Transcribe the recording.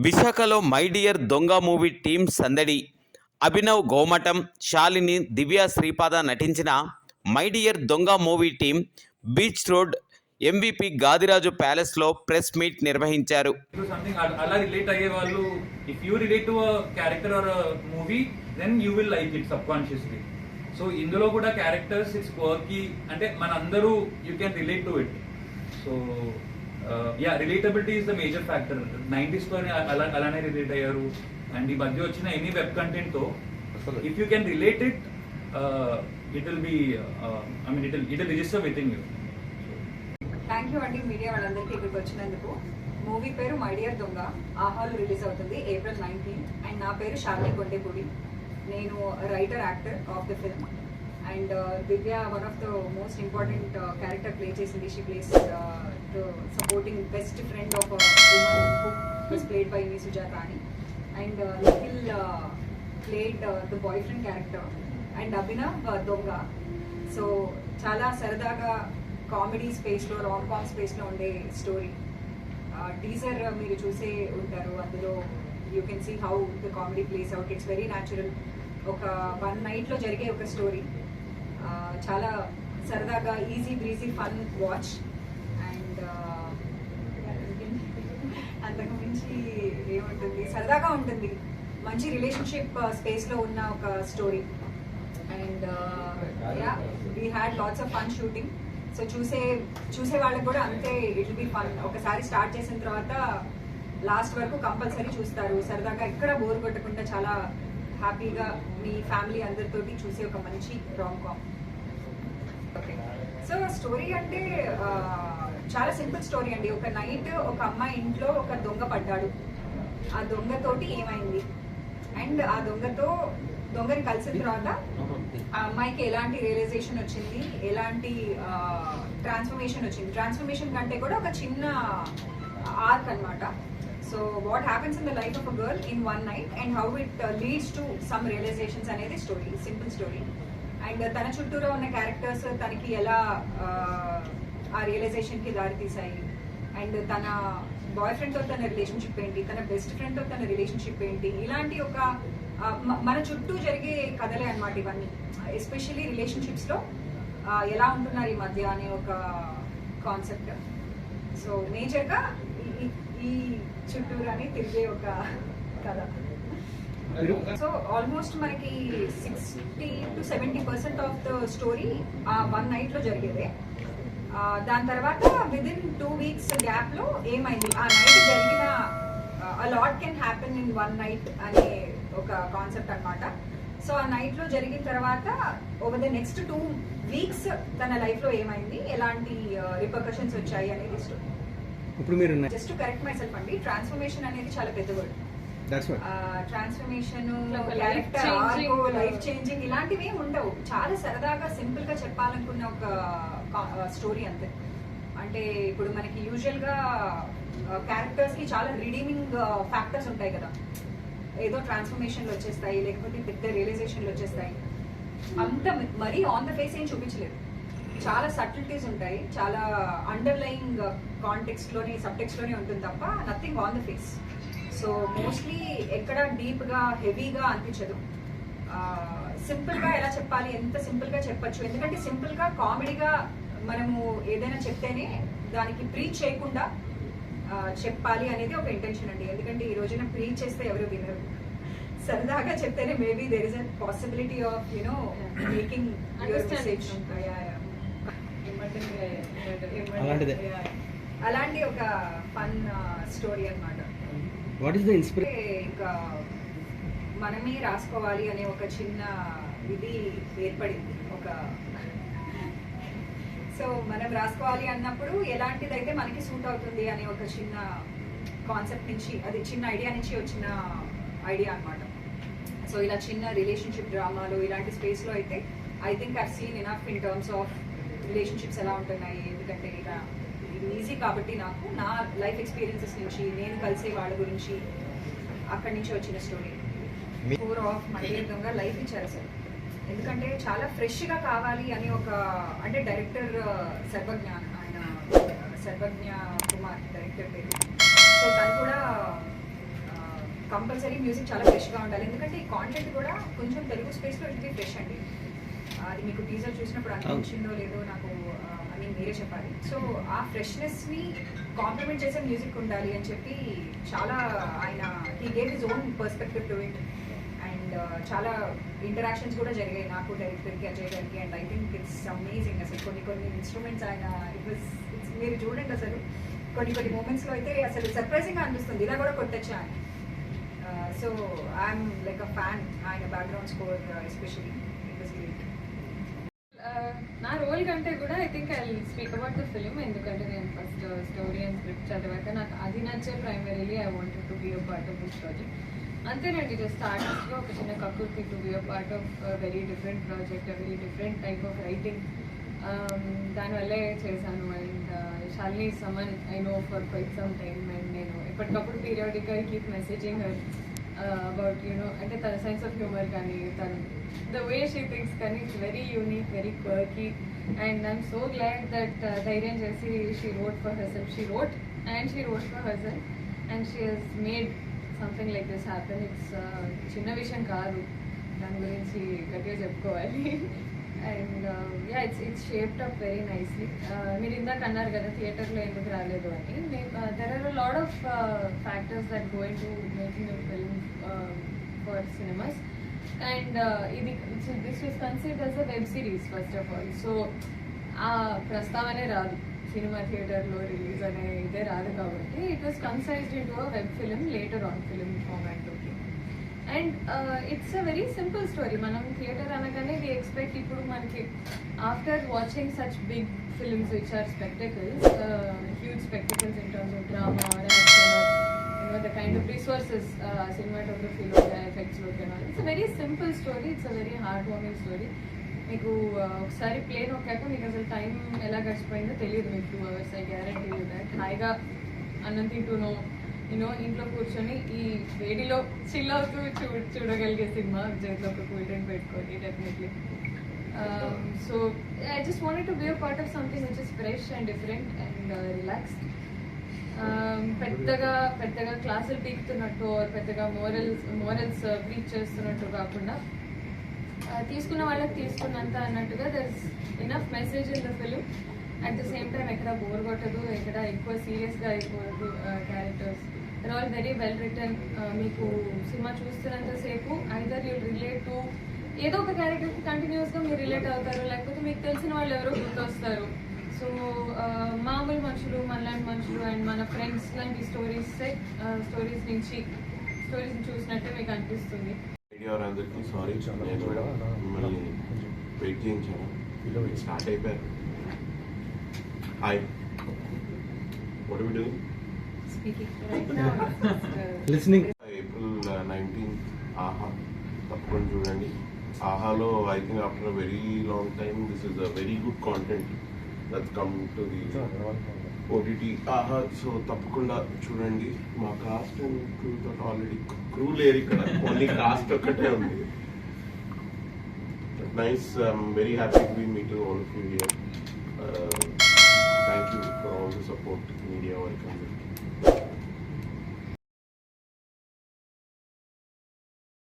విశాఖలో my dear దొంగ movie team సందడి. అభినవ్ గోమటం, శాలిని, దివ్య శ్రీపాద నటించిన మై డియర్ దొంగ movie team beach road MVP Gadiraju ప్యాలెస్లో ప్రెస్ మీట్ నిర్వహించారు. అలా రిలేట్ అయ్యే వాళ్ళు, if you relate to a character or a movie, then you will like it subconsciously. So ఇందులో కూడా క్యారెక్టర్స్ ఇట్స్ వర్కి, అంటే మన అందరూ you can relate to it. So yeah, relatability is the major factor. 90s లోనే అలానే relate అయ్యారు. And ఈ మధ్య వచ్చిన ఎనీ వెబ్ కంటెంట్ తో if you can relate it, it will be, I mean it will register with in you. Thank you అండి media వాళ్ళందరికీ ఇక్కడికి వచ్చినందుకు. మూవీ పేరు మై డియర్ దొంగ. ఆహాలు రిలీజ్ అవుతుంది April 19th. అండ్ నా పేరు శాలిని కొండేపూడి. నేను writer, actor of the film. And Divya one of the most important character play చేసింది. She plays the supporting best friend of woman who was played by me Sujatha అని. And Nikhil played the boyfriend character. And Abhinav దొంగ. So చాలా సరదాగా comedy స్పేస్లో, rom com స్పేస్లో ఉండే story. Teaser మీరు చూసే ఉంటారు. అందులో you can see how the comedy plays out. It's very natural. ఒక 1 నైట్లో జరిగే ఒక స్టోరీ. చాలా సరదాగా, easy breezy fun watch. And అంతకు మించి ఏముంటుంది, సరదాగా ఉంటుంది. మంచి రిలేషన్షిప్ స్పేస్లో ఉన్న ఒక story. And yeah, we had lots of fun shooting. So చూసే వాళ్ళకి కూడా అంతే, ఇట్ విల్ బి ఫన్. ఒకసారి స్టార్ట్ చేసిన తర్వాత లాస్ట్ వరకు కంపల్సరీ చూస్తారు. సరదాగా ఎక్కడ బోర్ కొట్టకుండా చాలా హ్యాపీగా మీ ఫ్యామిలీ అందరితోటి చూసే ఒక మంచి rom com. Okay, so story అంటే చాలా సింపుల్ స్టోరీ అండి. ఒక నైట్ ఒక అమ్మాయి ఇంట్లో ఒక దొంగ పడ్డాడు. ఆ దొంగతోటి ఏమైంది, అండ్ ఆ దొంగని కలిసిన తర్వాత ఆ అమ్మాయికి ఎలాంటి రియలైజేషన్ వచ్చింది, ఎలాంటి ట్రాన్స్ఫర్మేషన్ వచ్చింది. ట్రాన్స్ఫర్మేషన్ కంటే కూడా ఒక చిన్న ఆర్క్ అన్నమాట. So what happens in the life of a girl in 1 night and how it leads to some realisations అనేది స్టోరీ. Simple story. అండ్ తన చుట్టూరా ఉన్న క్యారెక్టర్స్ తనకి ఎలా ఆ రియలైజేషన్కి దారి తీసాయి, అండ్ తన బాయ్ ఫ్రెండ్తో తన రిలేషన్షిప్ ఏంటి, తన బెస్ట్ ఫ్రెండ్తో తన రిలేషన్షిప్ ఏంటి, ఇలాంటి ఒక మన చుట్టూ జరిగే కథలే అనమాట ఇవన్నీ. ఎస్పెషల్లీ రిలేషన్షిప్స్లో ఎలా ఉంటున్నారు ఈ మధ్య అనే ఒక కాన్సెప్ట్. సో మేజర్గా ఈ చుట్టూరాని తిరిగే ఒక కథ. సో ఆల్మోస్ట్ మనకి 60 to 70% ఆఫ్ ద స్టోరీ ఆ 1 నైట్లో జరిగేదే. దాని తర్వాత విదిన్ 2 weeks గ్యాప్లో ఏమైంది, ఆ నైట్ జరిగిన a lot can happen in 1 night అనే ఒక కాన్సెప్ట్ అన్నమాట. సో ఆ నైట్లో జరిగిన తర్వాత ఓవర్ ద నెక్స్ట్ 2 weeks తన లైఫ్లో ఏమైంది, ఎలాంటి రిపర్కషన్స్ వచ్చాయి అనేది స్టోరీ. ఇప్పుడు మీరు జస్ట్ కరెక్ట్ మై సెల్ఫ్ అండి, ట్రాన్స్ఫర్మేషన్ అనేది చాలా పెద్ద word. Transformation, character arc, life changing ఇలాంటివి ఏమి ఉండవు. చాలా సరదాగా సింపుల్ గా చెప్పాలనుకున్న ఒక స్టోరీ అంతే. అంటే ఇప్పుడు మనకి యూజువల్ గా క్యారెక్టర్స్ కి చాలా రిడీమింగ్ ఫ్యాక్టర్స్ ఉంటాయి కదా. ఏదో ట్రాన్స్ఫర్మేషన్లు వచ్చేస్తాయి, లేకపోతే పెద్ద రియలైజేషన్లు వచ్చేస్తాయి. అంత మరీ ఆన్ ద ఫేస్ ఏం చూపించలేదు. చాలా సటిల్టీస్ ఉంటాయి, చాలా అండర్లయింగ్ కాంటెక్స్ట్ లోనే, సబ్టెక్స్ట్ లోనే ఉంటుంది తప్ప nothing on the face. So mostly ఎక్కడ డీప్గా, హెవీగా అనిపించదు. సింపుల్గా ఎలా చెప్పాలి, ఎంత సింపుల్గా చెప్పచ్చు. ఎందుకంటే సింపుల్గా, కామెడీగా మనము ఏదైనా చెప్తేనే దానికి ప్రీచ్ చేయకుండా చెప్పాలి అనేది ఒక ఇంటెన్షన్ అండి. ఎందుకంటే ఈ రోజున ప్రీచ్ చేస్తే ఎవరు వినరు. సరదాగా చెప్తేనే maybe there is a possibility of making your message. అలాంటి ఒక ఫన్ స్టోరీ అన్నమాట. What is the inspiration? ఇంకా మనమే రాసుకోవాలి అనే ఒక చిన్న ఇది ఏర్పడింది. సో మనం రాసుకోవాలి అన్నప్పుడు ఎలాంటిదైతే మనకి సూట్ అవుతుంది అనే ఒక చిన్న కాన్సెప్ట్ నుంచి, అది చిన్న ఐడియా నుంచి వచ్చిన ఐడియా అన్నమాట. సో ఇలా చిన్న రిలేషన్షిప్ డ్రామాలు ఇలాంటి స్పేస్లో అయితే I think I've seen enough in terms of relationships ఎలా ఉంటున్నాయి. ఎందుకంటే ఇలా ఇది ఈజీ కాబట్టి నాకు నా లైఫ్ ఎక్స్పీరియన్సెస్ నుంచి, నేను కలిసే వాళ్ళ గురించి, అక్కడి నుంచి వచ్చిన story. Core of my dear దొంగ లైఫ్ ఇచ్చారు అసలు. ఎందుకంటే చాలా ఫ్రెష్గా కావాలి అని ఒక, అంటే డైరెక్టర్ సర్వజ్ఞ, ఆయన సర్వజ్ఞ కుమార్ డైరెక్టర్ పేరు. సో తను కూడా కంపల్సరీ మ్యూజిక్ చాలా ఫ్రెష్గా ఉండాలి, ఎందుకంటే ఈ కాంటెంట్ కూడా కొంచెం తెలుగు స్పేస్లో ఇది ఫ్రెష్ అండి. అది మీకు టీజర్ చూసినప్పుడు అనిపించిందో లేదో నాకు అని మీరే చెప్పాలి. సో ఆ ఫ్రెష్నెస్ని కాంప్లిమెంట్ చేసే మ్యూజిక్ ఉండాలి అని చెప్పి చాలా ఆయన he gave his own perspective to it. And చాలా ఇంటరాక్షన్స్ కూడా జరిగాయి నాకు డైరెక్టర్కి, అజయ్ గారికి. And I think it's amazing. అసలు కొన్ని ఇన్స్ట్రుమెంట్స్ ఆయన మీరు చూడండి, అసలు కొన్ని మూమెంట్స్లో అయితే అసలు సర్ప్రైజింగ్గా అనిపిస్తుంది, ఇలా కూడా కొట్టచ్చా అని. So I'm like a fan ఆయన background score especially. It was great. నా రోల్ కంటే కూడా I think I speak about the film, ఎందుకంటే నేను ఫస్ట్ స్టోరీ అండ్ స్క్రిప్ట్ చదివాక నాకు అది నచ్చే primarily I wanted to be a part of this project. అంతేనండి, జస్ట్ ఆర్టిస్ట్గా ఒక చిన్న కక్కుర్తి to be a part of very different project, very different type of writing. దానివల్లే చేశాను. And Shalini someone I know for quite some time. And నేను ఎప్పటికప్పుడు పీరియాడిక్గా keep messaging about అంటే తన సెన్స్ ఆఫ్ హ్యూమర్ కానీ తను ద వే షీ థింక్స్ కానీ it's very unique, very quirky. And I'm so glad that ధైర్యం చేసి she wrote for herself, she wrote for herself and she has made something like this happen. It's చిన్న విషయం కాదు, దాని గురించి గట్టిగా చెప్పుకోవాలి. And yeah it's shaped up very nicely. మీరు ఇందాక అన్నారు కదా థియేటర్లో ఎందుకు రాలేదు అని. There are a lot of factors that going to making a film for cinemas. And ఇది this was considered as a web series first of all. So ఆ ప్రస్తావనే రాదు, సినిమా థియేటర్లో రిలీజ్ అనే ఇదే రాదు. కాబట్టి it was conceived into a web film later on film ఫార్మాట్లోకి. And it's a very simple story. మనం థియేటర్ అనగానే వి ఎక్స్పెక్ట్ ఇప్పుడు మనకి after watching such big films which are spectacles, huge spectacles in terms of drama or action or the kind of resources సినిమాటోగ్రఫీలో ఎఫెక్ట్స్లోకి అన్నారు. It's a very simple story, it's a very heart warming story. మీకు ఒకసారి play నొక్కాక మీకు అసలు time ఎలా గడిచిపోయిందో తెలియదు. మీకు 2 hours I guarantee you that. హాయిగా అన్నం తింటూనో ఇంట్లో కూర్చొని ఈ వేడిలో చిల్ అవుతూ చూడగలిగే సినిమా, చేతిలో ఒక కూల్ డ్రింక్ పెట్టుకొని definitely. So I just wanted to be a part of something which is fresh and different and relaxed. పెద్దగా క్లాసులు పీకుతున్నట్టు పెద్దగా మోరల్స్ ప్రీచ్ చేస్తున్నట్టు కాకుండా తీసుకున్న వాళ్ళకి తీసుకున్నంత అన్నట్టుగా there is enough message in the film. At the same time ఎక్కడ బోర్ కొట్టదు, ఎక్కడ ఎక్కువ సీరియస్గా అయిపోదు. Characters they're all very well written. మీకు సినిమా చూస్తున్నంతసేపు ఐదర్ యూ రిలేట్ టు ఏదో ఒక క్యారెక్టర్కి కంటిన్యూస్గా మీరు రిలేట్ అవుతారు, లేకపోతే మీకు తెలిసిన వాళ్ళు ఎవరో గుర్తొస్తారు. సో మామూలు మనుషులు, మనలాంటి మనుషులు అండ్ మన ఫ్రెండ్స్ లాంటి స్టోరీస్ని చూసినట్టే మీకు అనిపిస్తుంది. మీడియా వారందరికీ సారీ, నేను మిమ్మల్ని వెయిట్ చేయించాను. స్టార్ట్ అయిపోయారు. Hi, what are we doing? Listening. April 19th Aha తప్పకుండా చూడండి. ఆహాలో I think after a very long time this is a very good content that come to the OTT Aha. So తప్పకుండా చూడండి. మా కాస్ట్ అండ్ క్రూ తోటి already crew లేరు ఇక్కడ, only cast ఒక్కటే ఉంది. Nice, I'm very happy to be meeting all of you here. Thank you for all the support, media. Welcome.